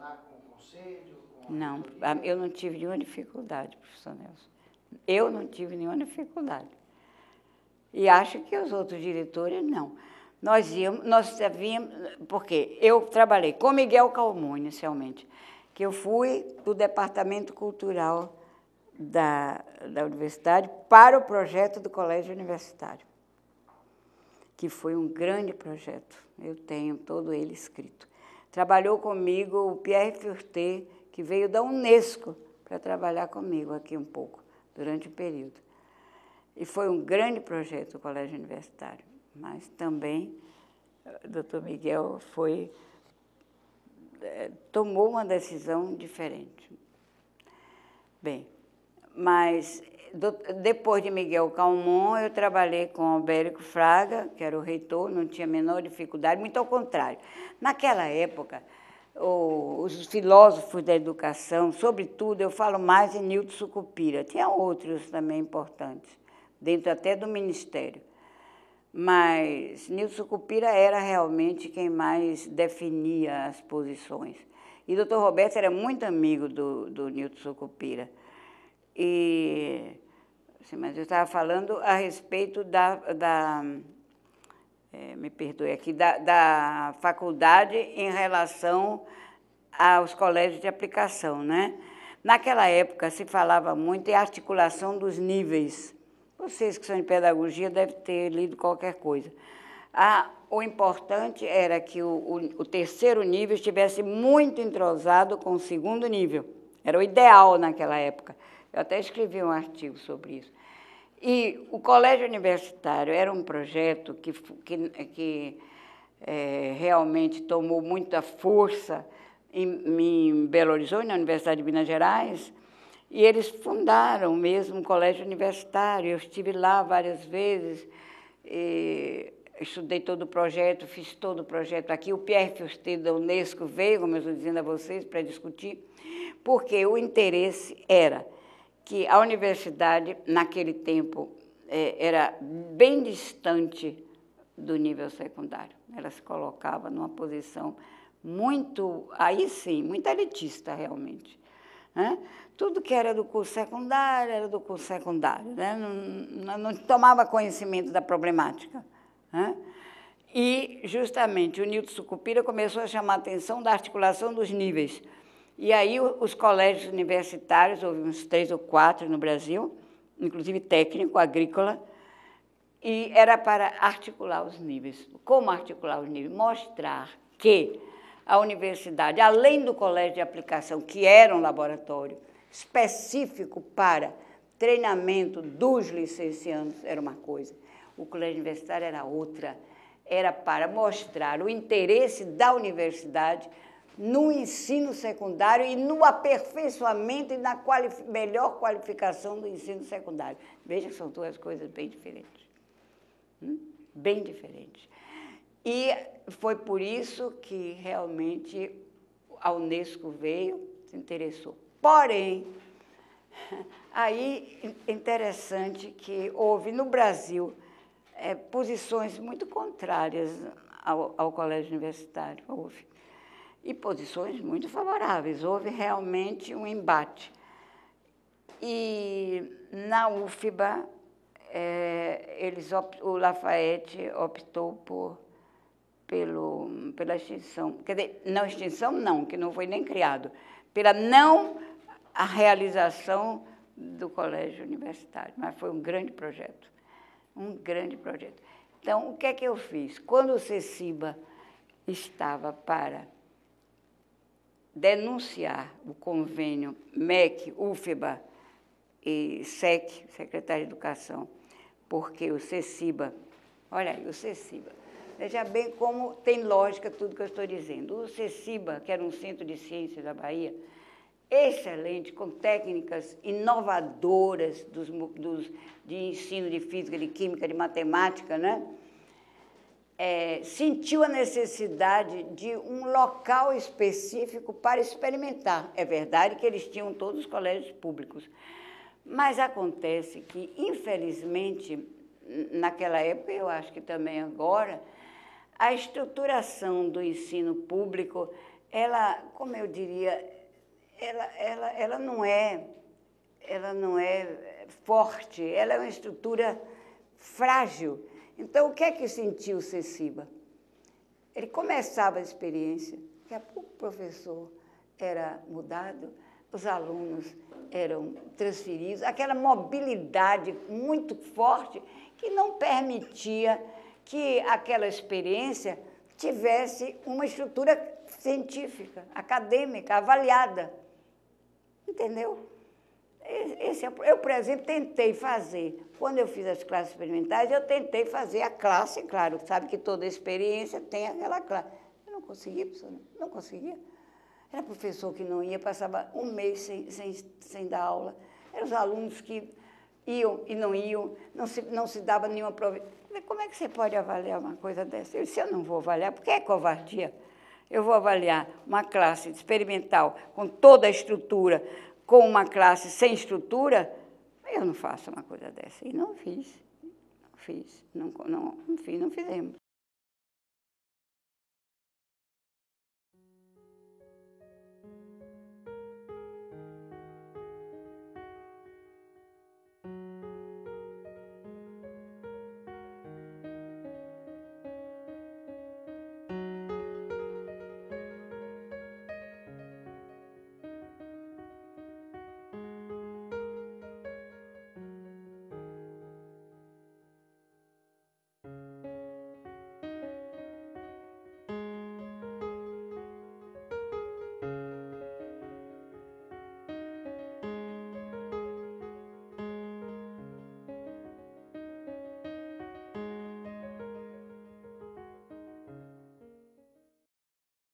lá com o conselho? Não, eu não tive nenhuma dificuldade, professor Nelson. Eu não tive nenhuma dificuldade. E acho que os outros diretores não. Nós víamos, porque eu trabalhei com Miguel Calmon, inicialmente, que eu fui do Departamento Cultural da Universidade para o projeto do Colégio Universitário, que foi um grande projeto. Eu tenho todo ele escrito. Trabalhou comigo o Pierre Furté, que veio da Unesco para trabalhar comigo aqui um pouco, durante o período. E foi um grande projeto o Colégio Universitário, mas também o doutor Miguel tomou uma decisão diferente. Bem, mas depois de Miguel Calmon, eu trabalhei com Albérico Fraga, que era o reitor, não tinha a menor dificuldade, muito ao contrário. Naquela época, os filósofos da educação, sobretudo, eu falo mais em Nilton Sucupira, tinha outros também importantes, dentro até do Ministério. Mas Nilton Sucupira era realmente quem mais definia as posições. E o doutor Roberto era muito amigo do Nilton Sucupira. Assim, mas eu estava falando a respeito me perdoe aqui, da faculdade em relação aos colégios de aplicação, né? Naquela época se falava muito em articulação dos níveis. Vocês que são de pedagogia devem ter lido qualquer coisa. O importante era que o terceiro nível estivesse muito entrosado com o segundo nível. Era o ideal naquela época. Eu até escrevi um artigo sobre isso. E o Colégio Universitário era um projeto que realmente tomou muita força em Belo Horizonte, na Universidade de Minas Gerais, e eles fundaram mesmo um colégio universitário. Eu estive lá várias vezes, estudei todo o projeto, fiz todo o projeto aqui. O Pierre Furté da Unesco veio, como eu estou dizendo a vocês, para discutir, porque o interesse era que a universidade, naquele tempo, era bem distante do nível secundário. Ela se colocava numa posição muito, aí sim, muito elitista, realmente. Né? Tudo que era do curso secundário, era do curso secundário. Né? Não tomava conhecimento da problemática. Né? E, justamente, o Nilton Sucupira começou a chamar a atenção da articulação dos níveis. E aí os colégios universitários, houve uns 3 ou 4 no Brasil, inclusive técnico, agrícola, e era para articular os níveis. Como articular os níveis? Mostrar que a universidade, além do colégio de aplicação, que era um laboratório específico para treinamento dos licenciandos, era uma coisa, o colégio universitário era outra, era para mostrar o interesse da universidade no ensino secundário e no aperfeiçoamento e na melhor qualificação do ensino secundário. Veja que são duas coisas bem diferentes. Bem diferentes. E foi por isso que realmente a Unesco veio, se interessou. Porém, aí é interessante que houve no Brasil posições muito contrárias ao colégio universitário, houve. E posições muito favoráveis, houve realmente um embate. E na UFBA, o Lafayette optou pela extinção, quer dizer, não extinção não, que não foi nem criado, pela não a realização do colégio universitário, mas foi um grande projeto, um grande projeto. Então, o que é que eu fiz? Quando o CECIBA estava para denunciar o convênio MEC, UFBA e SEC, Secretaria de Educação, porque o CECIBA, olha aí, o CECIBA, veja bem como tem lógica tudo que eu estou dizendo. O CECIBA, que era um centro de ciências da Bahia, excelente, com técnicas inovadoras de ensino de física, de química, de matemática, né? Sentiu a necessidade de um local específico para experimentar. É verdade que eles tinham todos os colégios públicos, mas acontece que, infelizmente, naquela época, eu acho que também agora, a estruturação do ensino público ela, como eu diria, ela não é forte, ela é uma estrutura frágil. Então, o que é que sentiu o Ceciba? Ele começava a experiência, daqui a pouco o professor era mudado, os alunos eram transferidos, aquela mobilidade muito forte que não permitia que aquela experiência tivesse uma estrutura científica, acadêmica, avaliada. Entendeu? Eu, por exemplo, tentei fazer, quando eu fiz as classes experimentais, eu tentei fazer a classe, claro, sabe que toda experiência tem aquela classe. Eu não conseguia, professor, não conseguia. Era professor que não ia, passava um mês sem dar aula. Eram os alunos que iam e não iam, não se dava nenhuma prova. Como é que você pode avaliar uma coisa dessa? Eu disse, eu não vou avaliar, porque é covardia. Eu vou avaliar uma classe experimental com toda a estrutura, com uma classe sem estrutura, eu não faço uma coisa dessa. E não fiz, não fizemos.